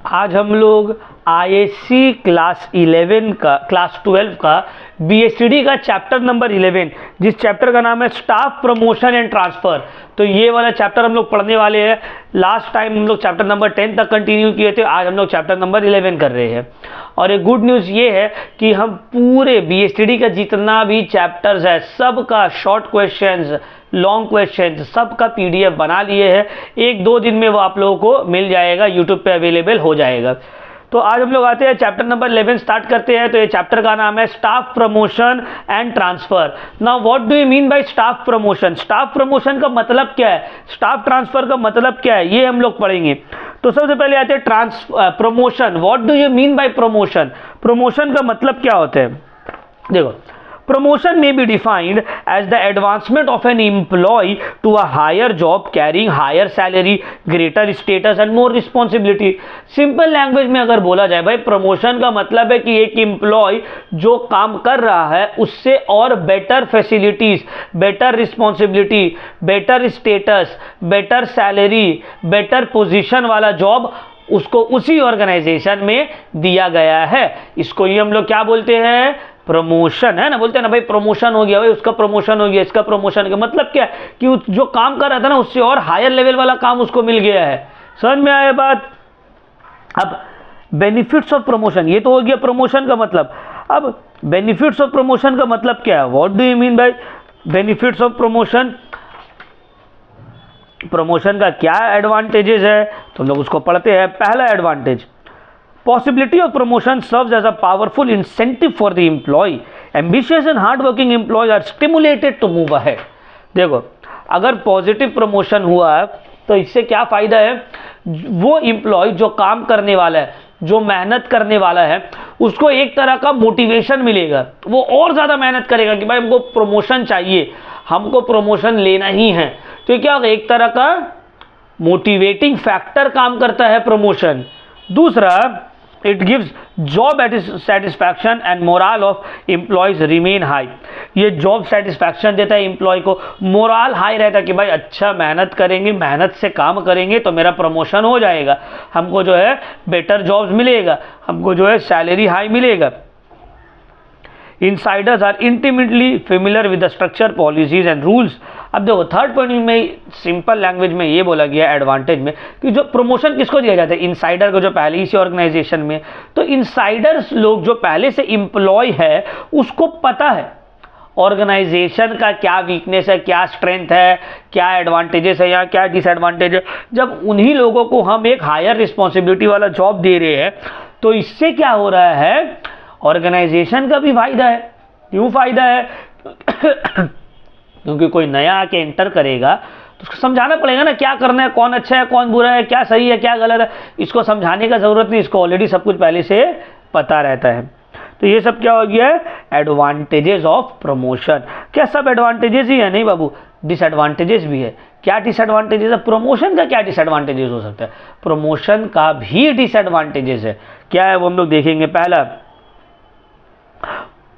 आज हम लोग आईएससी क्लास 12 का बीएसटीडी का चैप्टर नंबर 11, जिस चैप्टर का नाम है स्टाफ प्रमोशन एंड ट्रांसफ़र। तो ये वाला चैप्टर हम लोग पढ़ने वाले हैं। लास्ट टाइम हम लोग चैप्टर नंबर 10 तक कंटिन्यू किए थे, आज हम लोग चैप्टर नंबर 11 कर रहे हैं। और एक गुड न्यूज़ ये है कि हम पूरे बीएसटीडी का जितना भी चैप्टर्स है सबका शॉर्ट क्वेश्चंस, लॉन्ग क्वेश्चन, सबका पीडीएफ बना लिए हैं। 1-2 दिन में वो आप लोगों को मिल जाएगा, यूट्यूब पे अवेलेबल हो जाएगा। तो आज हम लोग आते हैं चैप्टर नंबर 11 स्टार्ट करते हैं। तो ये चैप्टर का नाम है staff promotion and transfer. Now what do you mean by staff promotion? Staff promotion का मतलब क्या है, स्टाफ ट्रांसफर का मतलब क्या है, ये हम लोग पढ़ेंगे। तो सबसे पहले आते हैं promotion. What do you mean by promotion? Promotion का मतलब क्या होता है? देखो, promotion may be defined as the advancement of an employee to a higher job carrying higher salary, greater status and more responsibility। Simple language में अगर बोला जाए भाई, प्रमोशन का मतलब है कि एक एम्प्लॉय जो काम कर रहा है उससे और better facilities, better responsibility, better status, better salary, better position वाला जॉब उसको उसी ऑर्गेनाइजेशन में दिया गया है। इसको ही हम लोग क्या बोलते हैं? प्रमोशन, है ना। बोलते हैं ना भाई प्रमोशन हो गया, भाई उसका प्रमोशन हो गया, इसका प्रमोशन का मतलब क्या है कि जो काम कर रहा था ना उससे और हायर लेवल वाला काम उसको मिल गया है। समझ में आया बात? अब बेनिफिट्स ऑफ प्रमोशन, ये तो हो गया प्रमोशन का मतलब। अब बेनिफिट्स ऑफ प्रमोशन का मतलब क्या है? What do you mean by benefits of promotion? Promotion का क्या एडवांटेजेस है, तो हम लोग उसको पढ़ते हैं। पहला advantage, possibility of promotion serves as a powerful incentive for the employee. Ambitious and hardworking employees are stimulated to move ahead. देखो, अगर पॉजिटिव प्रमोशन हुआ है तो इससे क्या फायदा है? वो एम्प्लॉय जो काम करने वाला है, जो मेहनत करने वाला है, उसको एक तरह का मोटिवेशन मिलेगा। वो और ज़्यादा मेहनत करेगा कि भाई हमको प्रमोशन चाहिए, हमको प्रमोशन लेना ही है। तो क्या होगा? एक तरह का मोटिवेटिंग फैक्टर काम करता है प्रमोशन। दूसरा, it gives job satisfaction and morale of employees remain high। ये जॉब सेटिस्फैक्शन देता है एम्प्लॉय को, मोरल हाई रहता है कि भाई अच्छा मेहनत करेंगे, मेहनत से काम करेंगे तो मेरा प्रमोशन हो जाएगा, हमको जो है बेटर जॉब्स मिलेगा, हमको जो है सैलरी हाई मिलेगा। Insiders are intimately familiar with the structure, policies and rules। अब देखो, थर्ड पॉइंट में सिंपल लैंग्वेज में ये बोला गया एडवांटेज में कि जो प्रमोशन किसको दिया जाता है? इनसाइडर को, जो पहले ही से ऑर्गेनाइजेशन में। तो इनसाइडर्स लोग जो पहले से एम्प्लॉय है उसको पता है ऑर्गेनाइजेशन का क्या वीकनेस है, क्या स्ट्रेंथ है, क्या एडवांटेजेस है या क्या डिसएडवांटेज है। जब उन्हीं लोगों को हम एक हायर रिस्पॉन्सिबिलिटी वाला जॉब दे रहे हैं तो इससे क्या हो रहा है? ऑर्गेनाइजेशन का भी फायदा है। क्यों फायदा है? क्योंकि कोई नया आके एंटर करेगा तो उसको समझाना पड़ेगा ना क्या करना है, कौन अच्छा है, कौन बुरा है, क्या सही है, क्या गलत है। इसको समझाने का जरूरत नहीं, इसको ऑलरेडी सब कुछ पहले से पता रहता है। तो ये सब क्या हो गया है? Advantages of promotion. क्या सब एडवांटेजेस ही है? नहीं बाबू, डिसएडवांटेजेस भी है। क्या डिसएडवांटेजेस है? प्रमोशन का क्या डिसएडवांटेजेस हो सकता है? प्रमोशन का भी डिसएडवांटेजेस है। क्या है वो हम लोग देखेंगे। पहला,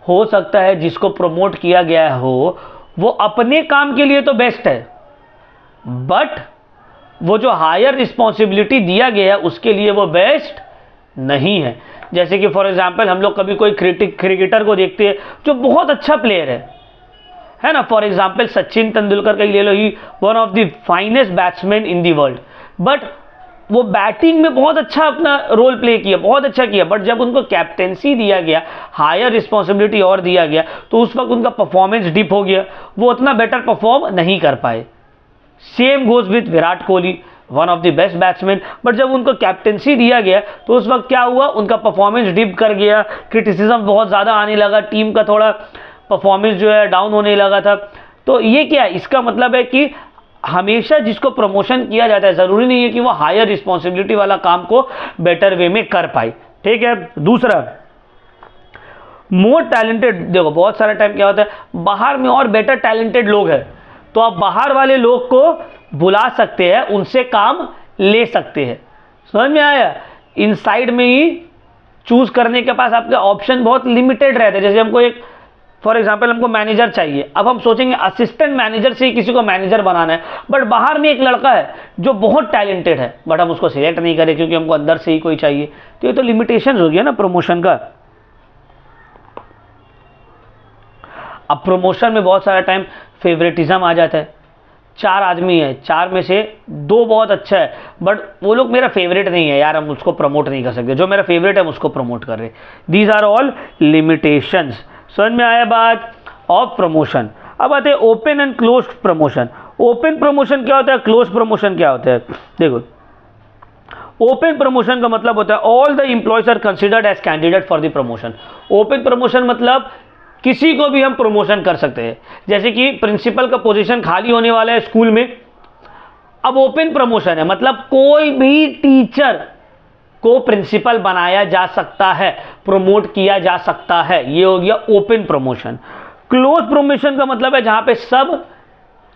हो सकता है जिसको प्रमोट किया गया हो वो अपने काम के लिए तो बेस्ट है, बट वो जो हायर रिस्पॉन्सिबिलिटी दिया गया है उसके लिए वो बेस्ट नहीं है। जैसे कि फॉर एग्जांपल हम लोग कभी कोई क्रिकेटर को देखते हैं जो बहुत अच्छा प्लेयर है ना। फॉर एग्जांपल सचिन तेंदुलकर का ही ले लो, he one of the finest batsman in the world, but वो बैटिंग में बहुत अच्छा अपना रोल प्ले किया, बहुत अच्छा किया, बट जब उनको कैप्टेंसी दिया गया, हायर रिस्पॉन्सिबिलिटी और दिया गया, तो उस वक्त उनका परफॉर्मेंस डिप हो गया, वो उतना बेटर परफॉर्म नहीं कर पाए। Same goes with Virat Kohli, one of the best batsman, but जब उनको कैप्टेंसी दिया गया तो उस वक्त क्या हुआ? उनका परफॉर्मेंस डिप कर गया, क्रिटिसिज्म बहुत ज़्यादा आने लगा, टीम का थोड़ा परफॉर्मेंस जो है डाउन होने लगा था। तो ये क्या है? इसका मतलब है कि हमेशा जिसको प्रमोशन किया जाता है जरूरी नहीं है कि वो हायर रिस्पॉन्सिबिलिटी वाला काम को बेटर वे में कर पाए। ठीक है। दूसरा, मोर टैलेंटेड। देखो, बहुत सारा टाइम क्या होता है, बाहर में और बेटर टैलेंटेड लोग हैं तो आप बाहर वाले लोग को बुला सकते हैं, उनसे काम ले सकते हैं। समझ में आया? इनसाइड में ही चूज करने के पास आपके ऑप्शन बहुत लिमिटेड रहते हैं। जैसे हमको एक फॉर एग्जाम्पल हमको मैनेजर चाहिए, अब हम सोचेंगे असिस्टेंट मैनेजर से ही किसी को मैनेजर बनाना है, बट बाहर में एक लड़का है जो बहुत टैलेंटेड है, बट हम उसको सिलेक्ट नहीं करें क्योंकि हमको अंदर से ही कोई चाहिए। तो ये तो लिमिटेशन हो गया ना प्रमोशन का। अब प्रमोशन में बहुत सारा टाइम फेवरेटिज्म आ जाता है। 4 आदमी है, 4 में से 2 बहुत अच्छा है, बट वो लोग मेरा फेवरेट नहीं है यार, हम उसको प्रमोट नहीं कर सकते, जो मेरा फेवरेट है हम उसको प्रमोट कर रहे। These are all limitations. समझ में आया बात ऑफ प्रमोशन। अब आते हैं open and close promotion. Open promotion क्या होता है, क्लोज प्रमोशन क्या होता है? देखो, ओपन प्रमोशन का मतलब होता है all the employees are considered as candidate for the promotion. Open promotion मतलब किसी को भी हम प्रमोशन कर सकते हैं, जैसे कि प्रिंसिपल का पोजीशन खाली होने वाला है स्कूल में, अब ओपन प्रमोशन है, मतलब कोई भी टीचर को प्रिंसिपल बनाया जा सकता है, प्रमोट किया जा सकता है, ये हो गया ओपन प्रमोशन। क्लोज प्रमोशन का मतलब है जहां पे सब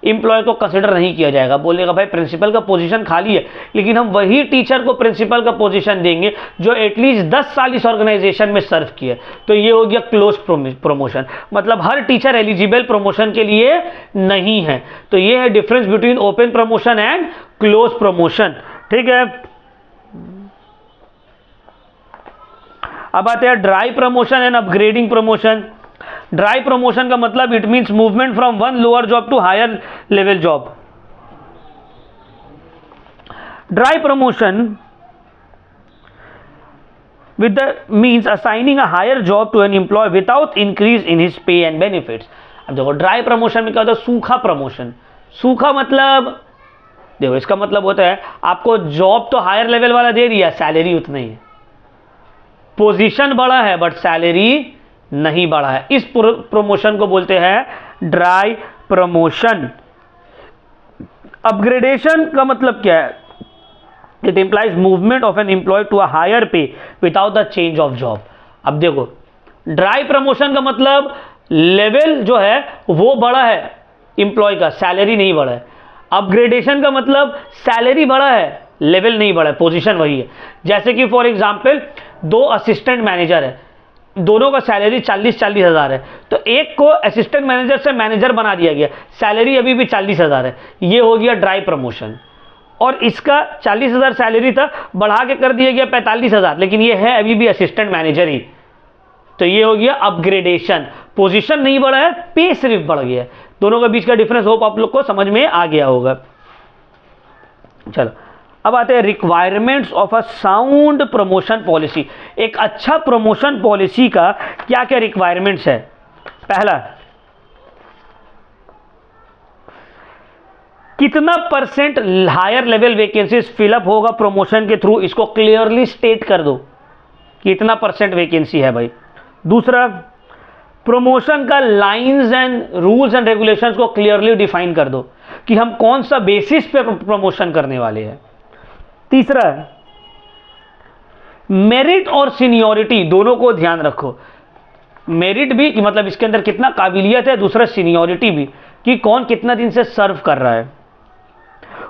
एम्प्लॉय को कंसिडर नहीं किया जाएगा, बोलेगा भाई प्रिंसिपल का पोजीशन खाली है, लेकिन हम वही टीचर को प्रिंसिपल का पोजीशन देंगे जो एटलीस्ट 10 साल इस ऑर्गेनाइजेशन में सर्व किए। तो ये हो गया क्लोज प्रमोशन, मतलब हर टीचर एलिजिबल प्रमोशन के लिए नहीं है। तो ये है difference between open promotion and close promotion. ठीक है, अब आते हैं dry promotion and upgrading promotion. Dry promotion का मतलब it means movement from one lower job to higher level job. Dry promotion with the means assigning a higher job to an employee without increase in his pay and benefits। अब देखो dry promotion में क्या होता है, सूखा promotion. सूखा मतलब देखो इसका मतलब होता है आपको जॉब तो हायर लेवल वाला दे दिया, सैलरी उतना ही है, पोजीशन बड़ा है बट सैलरी नहीं बढ़ा है, इस प्रमोशन को बोलते हैं ड्राई प्रमोशन। अपग्रेडेशन का मतलब क्या है, it implies movement of an employ to a higher pay without the change of job. अब देखो ड्राई प्रमोशन का मतलब लेवल जो है वो बड़ा है एम्प्लॉय का, सैलरी नहीं बढ़ा है। अपग्रेडेशन का मतलब सैलरी बढ़ा है, लेवल नहीं बढ़ा है, पोजीशन वही है। जैसे कि फॉर एग्जांपल 2 असिस्टेंट मैनेजर है, दोनों का सैलरी 40-40 हज़ार है, तो एक को असिस्टेंट मैनेजर से मैनेजर बना दिया गया, सैलरी अभी भी 40 हज़ार है, ये हो गया ड्राई प्रमोशन। और इसका 40 हज़ार सैलरी था, बढ़ा के कर दिया गया 45 हज़ार, लेकिन ये है अभी भी असिस्टेंट मैनेजर ही, तो ये हो गया अपग्रेडेशन। पोजीशन नहीं बढ़ा है, पे सिर्फ बढ़ गया है। दोनों के बीच का डिफरेंस होप आप लोग को समझ में आ गया होगा। चलो अब आते हैं requirements of a sound promotion policy. एक अच्छा प्रमोशन पॉलिसी का क्या क्या रिक्वायरमेंट्स है। पहला, कितना percent higher level vacancies fill up होगा प्रमोशन के थ्रू, इसको क्लियरली स्टेट कर दो कितना परसेंट वैकेंसी है भाई। दूसरा, प्रमोशन का lines and rules and regulations को क्लियरली डिफाइन कर दो कि हम कौन सा बेसिस पे प्रमोशन करने वाले हैं। तीसरा, मेरिट और सीनियरिटी दोनों को ध्यान रखो। मेरिट भी कि मतलब इसके अंदर कितना काबिलियत है, दूसरा सीनियरिटी भी कि कौन कितना दिन से सर्व कर रहा है।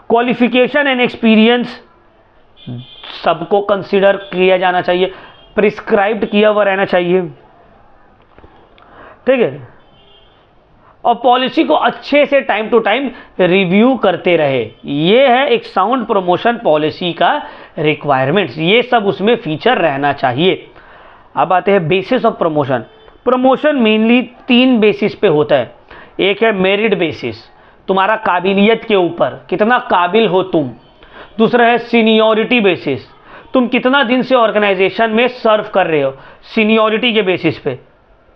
क्वालिफिकेशन एंड एक्सपीरियंस सबको कंसीडर किया जाना चाहिए, प्रिस्क्राइब्ड किया हुआ रहना चाहिए। ठीक है, और पॉलिसी को अच्छे से टाइम टू टाइम रिव्यू करते रहे। ये है एक साउंड प्रमोशन पॉलिसी का रिक्वायरमेंट्स, ये सब उसमें फीचर रहना चाहिए। अब आते हैं basis of promotion. Promotion mainly 3 basis पे होता है। एक है मेरिट बेसिस, तुम्हारा काबिलियत के ऊपर, कितना काबिल हो तुम। दूसरा है सीनियरिटी बेसिस, तुम कितना दिन से ऑर्गेनाइजेशन में सर्व कर रहे हो, सीनियरिटी के बेसिस पे,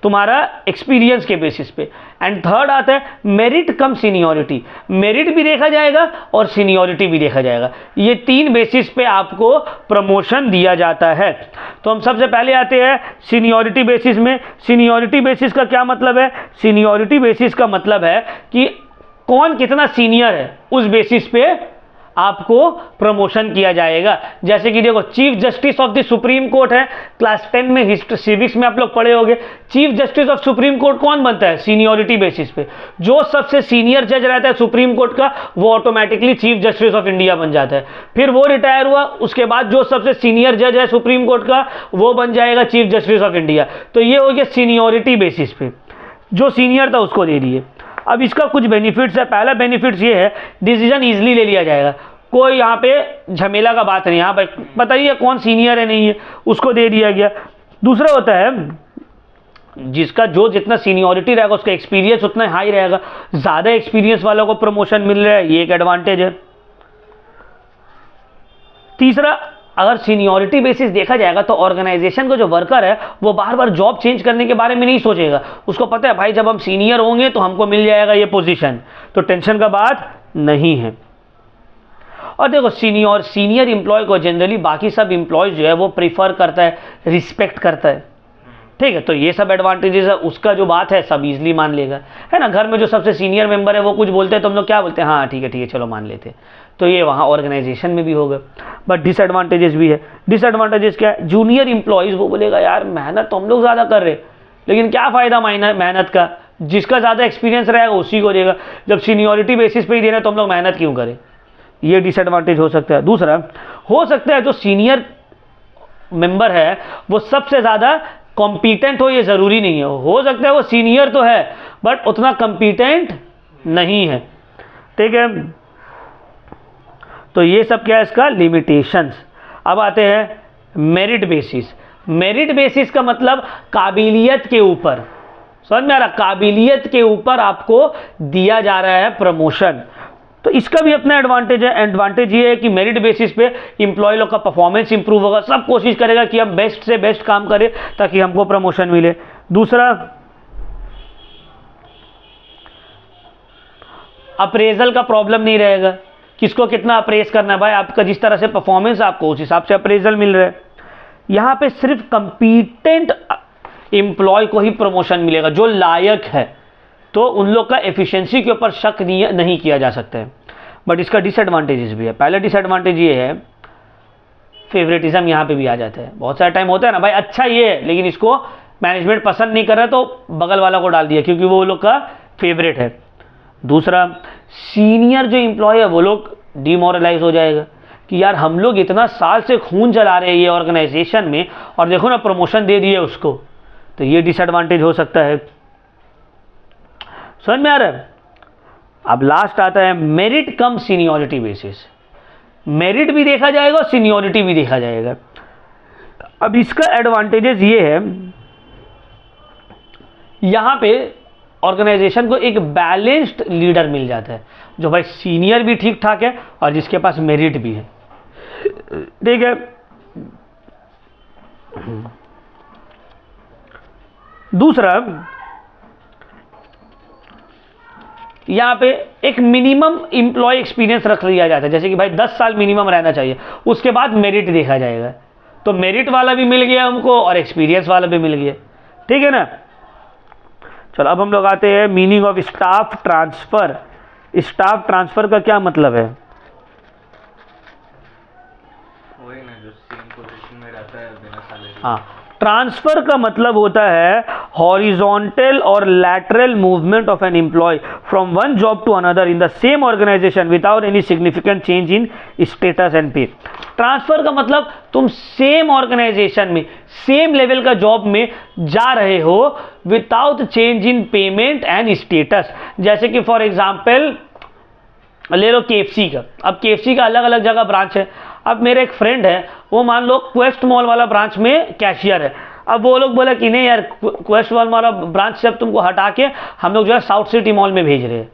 तुम्हारा एक्सपीरियंस के बेसिस पे। एंड थर्ड आता है मेरिट कम सीनियरिटी, मेरिट भी देखा जाएगा और सीनियरिटी भी देखा जाएगा। ये 3 बेसिस पे आपको प्रमोशन दिया जाता है। तो हम सबसे पहले आते हैं सीनियरिटी बेसिस में। सीनियरिटी बेसिस का क्या मतलब है? सीनियरिटी बेसिस का मतलब है कि कौन कितना सीनियर है, उस बेसिस पे आपको प्रमोशन किया जाएगा। जैसे कि देखो, chief justice of the supreme court है, क्लास 10 में हिस्ट्री सिविक्स में आप लोग पढ़े होंगे। Chief justice of supreme court कौन बनता है? सीनियरिटी बेसिस पे। जो सबसे सीनियर जज रहता है सुप्रीम कोर्ट का, वो automatically chief justice of India बन जाता है। फिर वो रिटायर हुआ, उसके बाद जो सबसे सीनियर जज है सुप्रीम कोर्ट का, वो बन जाएगा चीफ जस्टिस ऑफ इंडिया। तो ये हो गया सीनियरिटी बेसिस पे। जो सीनियर था उसको दे दिए। अब इसका कुछ बेनिफिट्स है। पहला बेनिफिट्स ये है, डिसीजन ईजिली ले लिया जाएगा, कोई यहाँ पे झमेला का बात नहीं, यहाँ पर पता ही है कौन सीनियर है नहीं है, उसको दे दिया गया। दूसरा होता है, जिसका जो जितना सीनियरिटी रहेगा उसका एक्सपीरियंस उतना हाई रहेगा, ज़्यादा एक्सपीरियंस वालों को प्रमोशन मिल रहा है, ये एक एडवांटेज है। तीसरा, अगर सीनियरिटी बेसिस देखा जाएगा तो ऑर्गेनाइजेशन का जो वर्कर है वो बार बार जॉब चेंज करने के बारे में नहीं सोचेगा, उसको पता है भाई जब हम सीनियर होंगे तो हमको मिल जाएगा ये पोजीशन, तो टेंशन का बात नहीं है। और देखो सीनियर एम्प्लॉय को जनरली बाकी सब एम्प्लॉय जो है वो प्रीफर करता है, रिस्पेक्ट करता है, ठीक है। तो ये सब एडवांटेजेस है, उसका जो बात है सब इजीली मान लेगा, है ना। घर में जो सबसे सीनियर मेंबर है वो कुछ बोलते हैं तो हम लोग क्या बोलते हैं, हाँ ठीक है चलो मान लेते हैं। तो ये वहाँ ऑर्गेनाइजेशन में भी होगा। बट डिसएडवांटेजेस भी है। डिसएडवांटेजेस क्या है, जूनियर इंप्लॉइज वो बोलेगा यार मेहनत तो हम लोग ज़्यादा कर रहे, लेकिन क्या फ़ायदा मेहनत का, जिसका ज़्यादा एक्सपीरियंस रहेगा उसी को देगा, जब सीनियरिटी बेसिस पे ही देना तो हम लोग मेहनत क्यों करें, ये डिसएडवांटेज हो सकता है। दूसरा, हो सकता है जो सीनियर मेंबर है वो सबसे ज़्यादा कॉम्पिटेंट हो, ये ज़रूरी नहीं है, हो सकता है वो सीनियर तो है बट उतना कॉम्पिटेंट नहीं है, ठीक है। तो ये सब क्या है इसका लिमिटेशंस। अब आते हैं मेरिट बेसिस। मेरिट बेसिस का मतलब काबिलियत के ऊपर, समझ में आ रहा, काबिलियत के ऊपर आपको दिया जा रहा है प्रमोशन। तो इसका भी अपना एडवांटेज है। एडवांटेज ये है कि मेरिट बेसिस पे एम्प्लॉय लोग का परफॉर्मेंस इंप्रूव होगा, सब कोशिश करेगा कि हम बेस्ट से बेस्ट काम करें ताकि हमको प्रमोशन मिले। दूसरा, अप्रेजल का प्रॉब्लम नहीं रहेगा, किसको कितना अप्रेज करना है, भाई आपका जिस तरह से परफॉर्मेंस आपको उस हिसाब से अप्रेजल मिल रहा है। यहाँ पे सिर्फ कंपीटेंट एम्प्लॉय को ही प्रमोशन मिलेगा, जो लायक है, तो उन लोग का एफिशिएंसी के ऊपर शक नहीं किया जा सकता है। बट इसका डिसएडवांटेजेस भी है। पहला डिसएडवांटेज ये है, फेवरेटिज्म यहाँ पे भी आ जाता है। बहुत सारा टाइम होता है ना भाई, अच्छा ये है लेकिन इसको मैनेजमेंट पसंद नहीं कर रहा तो बगल वाला को डाल दिया क्योंकि वो लोग का फेवरेट है। दूसरा, सीनियर जो एम्प्लॉय है वो लोग डिमोरलाइज हो जाएगा कि यार हम लोग इतना साल से खून जला रहे हैं ये ऑर्गेनाइजेशन में और देखो ना प्रमोशन दे दिए उसको, तो ये डिसएडवांटेज हो सकता है। समझ में आ रहा है। अब लास्ट आता है मेरिट कम सीनियरिटी बेसिस। मेरिट भी देखा जाएगा और सीनियरिटी भी देखा जाएगा। अब इसका एडवांटेजेस ये है, यहां पे ऑर्गेनाइजेशन को एक बैलेंस्ड लीडर मिल जाता है, जो भाई सीनियर भी ठीक ठाक है और जिसके पास मेरिट भी है, ठीक है। दूसरा, यहाँ पे एक मिनिमम एम्प्लॉय एक्सपीरियंस रख लिया जाता है, जैसे कि भाई 10 साल मिनिमम रहना चाहिए, उसके बाद मेरिट देखा जाएगा। तो मेरिट वाला भी मिल गया हमको और एक्सपीरियंस वाला भी मिल गया, ठीक है ना। चलो अब हम लोग आते हैं meaning of staff transfer. Staff transfer का क्या मतलब है? वही ना जो सेम पोजीशन में रहता है बिना सैलरी। हाँ, ट्रांसफर का मतलब होता है हॉरिजॉन्टल और lateral movement of an employee from one job to another in the same organisation without any significant change in status and pay. Transfer का मतलब तुम सेम ऑर्गेनाइजेशन में सेम लेवल का जॉब में जा रहे हो without change in payment and status. जैसे कि फॉर एग्जाम्पल ले लो KFC का। अब KFC का अलग अलग जगह ब्रांच है। अब मेरे एक फ्रेंड है, वो मान लो क्वेस्ट मॉल वाला ब्रांच में कैशियर है। अब वो लोग बोला कि नहीं यार, क्वेस्ट मॉल वाला ब्रांच से अब तुमको हटा के हम लोग जो है साउथ सिटी मॉल में भेज रहे हैं।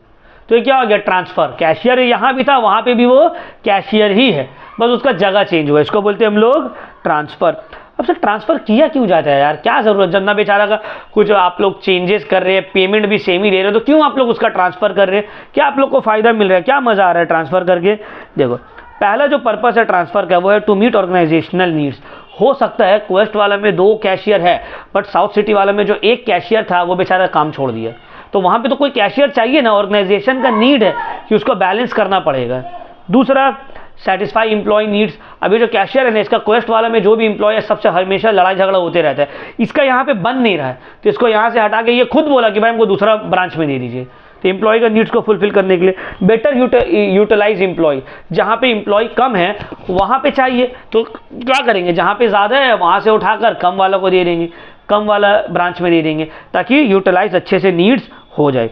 तो ये क्या हो गया, ट्रांसफर। कैशियर यहाँ भी था, वहाँ पे भी वो कैशियर ही है, बस उसका जगह चेंज हुआ। इसको बोलते हैं हम लोग ट्रांसफर। अब सर ट्रांसफर किया क्यों जाता है यार, क्या जरूरत, जब ना बेचारा का कुछ आप लोग चेंजेस कर रहे हैं, पेमेंट भी सेम ही दे रहे हो, तो क्यों आप लोग उसका ट्रांसफर कर रहे हैं? क्या आप लोग को फायदा मिल रहा है, क्या मजा आ रहा है ट्रांसफर करके? देखो, पहला जो पर्पस है ट्रांसफर का वो है टू मीट ऑर्गेनाइजेशनल नीड्स। हो सकता है क्वेस्ट वाला में 2 कैशियर है, बट साउथ सिटी वाला में जो एक कैशियर था वो बेचारा काम छोड़ दिया, तो वहाँ पे तो कोई कैशियर चाहिए ना, ऑर्गेनाइजेशन का नीड है कि उसको बैलेंस करना पड़ेगा। दूसरा, सेटिस्फाई एम्प्लॉय नीड्स। अभी जो कैशियर है ना, इसका क्वेस्ट वाला में जो भी एम्प्लॉय है सबसे हमेशा लड़ाई झगड़ा होते रहता है, इसका यहाँ पे बन नहीं रहा है, तो इसको यहाँ से हटा के ये खुद बोला कि भाई हमको दूसरा ब्रांच में दे दीजिए। तो एम्प्लॉय का नीड्स को फुलफिल करने के लिए बेटर यूटिलाइज एम्प्लॉय। जहाँ पे एम्प्लॉय कम है वहाँ पे चाहिए तो क्या करेंगे, जहाँ पे ज़्यादा है वहाँ से उठाकर कम वालों को दे देंगे। कम वाला ब्रांच में दे देंगे, ताकि यूटिलाइज अच्छे से नीड्स हो जाए।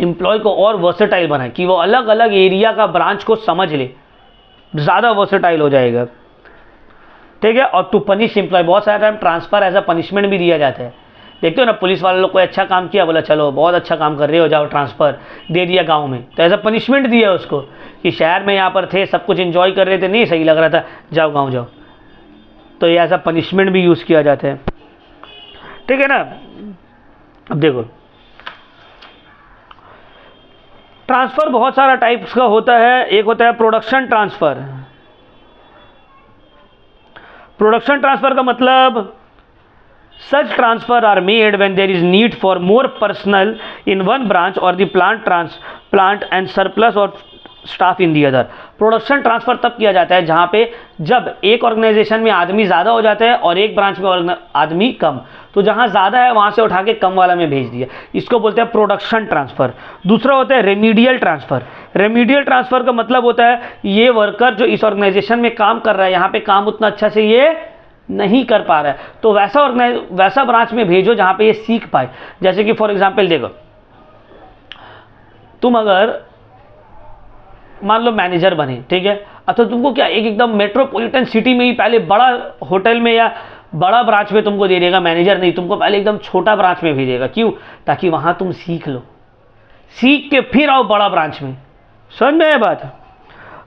एम्प्लॉय को और वर्सेटाइल बनाए कि वो अलग अलग एरिया का ब्रांच को समझ ले, ज़्यादा वर्सेटाइल हो जाएगा, ठीक है। और टू पनिश एम्प्लॉय, बहुत सारा time transfer as a punishment भी दिया जाता है। देखते हो ना, पुलिस वाले लोग कोई अच्छा काम किया, बोला चलो बहुत अच्छा काम कर रहे हो, जाओ ट्रांसफ़र दे दिया गांव में, तो ऐसा पनिशमेंट दिया उसको कि शहर में यहाँ पर थे, सब कुछ एंजॉय कर रहे थे, नहीं सही लग रहा था, जाओ गांव जाओ। तो ये ऐसा पनिशमेंट भी यूज़ किया जाता है, ठीक है ना। अब देखो, ट्रांसफ़र बहुत सारा टाइप्स का होता है। एक होता है प्रोडक्शन ट्रांसफ़र। प्रोडक्शन ट्रांसफ़र का मतलब such transfer are made when there is need for more personnel in one branch or the plant and surplus or staff in the other. Production transfer तब किया जाता है जहाँ पे जब एक ऑर्गेनाइजेशन में आदमी ज़्यादा हो जाता है और एक ब्रांच में आदमी कम, तो जहाँ ज़्यादा है वहाँ से उठा के कम वाला में भेज दिया, इसको बोलते हैं प्रोडक्शन ट्रांसफ़र। दूसरा होता है रेमीडियल ट्रांसफ़र। रेमीडियल ट्रांसफ़र का मतलब होता है ये वर्कर जो इस ऑर्गेनाइजेशन में काम कर रहा है, यहाँ पे काम उतना अच्छा से ये नहीं कर पा रहा है, तो वैसा ब्रांच में भेजो जहाँ पे ये सीख पाए। जैसे कि फॉर एग्जांपल देखो, तुम अगर मान लो मैनेजर बने, ठीक है, तो तुमको क्या एकदम मेट्रोपॉलिटन सिटी में ही पहले बड़ा होटल में या बड़ा ब्रांच में तुमको दे देगा मैनेजर, नहीं, तुमको पहले एकदम छोटा ब्रांच में भेजेगा। क्यों? ताकि वहाँ तुम सीख लो, सीख के फिर आओ बड़ा ब्रांच में। समझ में आया बात?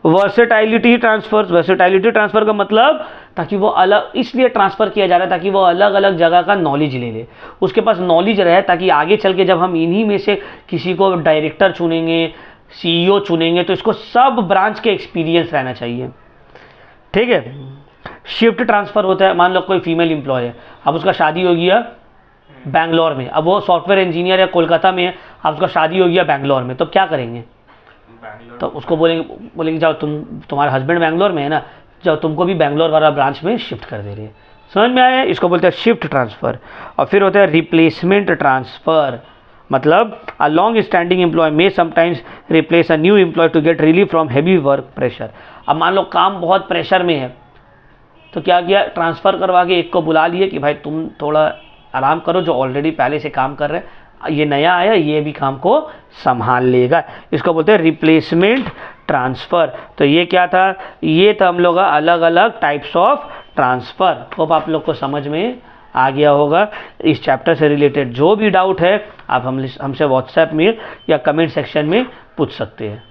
वर्सेटाइलिटी ट्रांसफर। वर्सेटाइलिटी ट्रांसफ़र का मतलब ताकि वो अलग, इसलिए ट्रांसफ़र किया जा रहा है ताकि वो अलग अलग जगह का नॉलेज ले ले, उसके पास नॉलेज रहे, ताकि आगे चल के जब हम इन्हीं में से किसी को डायरेक्टर चुनेंगे, सीईओ चुनेंगे, तो इसको सब ब्रांच के एक्सपीरियंस रहना चाहिए, ठीक है। शिफ्ट ट्रांसफ़र होता है, मान लो कोई फीमेल एम्प्लॉय है, अब उसका शादी हो गया बैंगलोर में, अब वो सॉफ्टवेयर इंजीनियर या कोलकाता में है, अब उसका शादी हो गया बैंगलोर में, तो क्या करेंगे? तो उसको बोलेंगे जाओ, तुम्हारा हस्बैंड बैंगलोर में है ना, जाओ तुमको भी बैंगलोर वाला ब्रांच में शिफ्ट कर दे रही है। समझ में आया? इसको बोलते हैं शिफ्ट ट्रांसफ़र। और फिर होता है रिप्लेसमेंट ट्रांसफ़र, मतलब a long standing employee may sometimes replace a new employee to get relief from heavy work pressure. अब मान लो काम बहुत प्रेशर में है, तो क्या किया, ट्रांसफ़र करवा के एक को बुला लिए कि भाई तुम थोड़ा आराम करो, जो ऑलरेडी पहले से काम कर रहे हैं, ये नया आया, ये भी काम को संभाल लेगा। इसको बोलते हैं रिप्लेसमेंट ट्रांसफ़र। तो ये क्या था? ये था हम लोग का अलग अलग टाइप्स ऑफ ट्रांसफ़र। होप आप लोग को समझ में आ गया होगा। इस चैप्टर से रिलेटेड जो भी डाउट है आप हमसे व्हाट्सएप में या कमेंट सेक्शन में पूछ सकते हैं।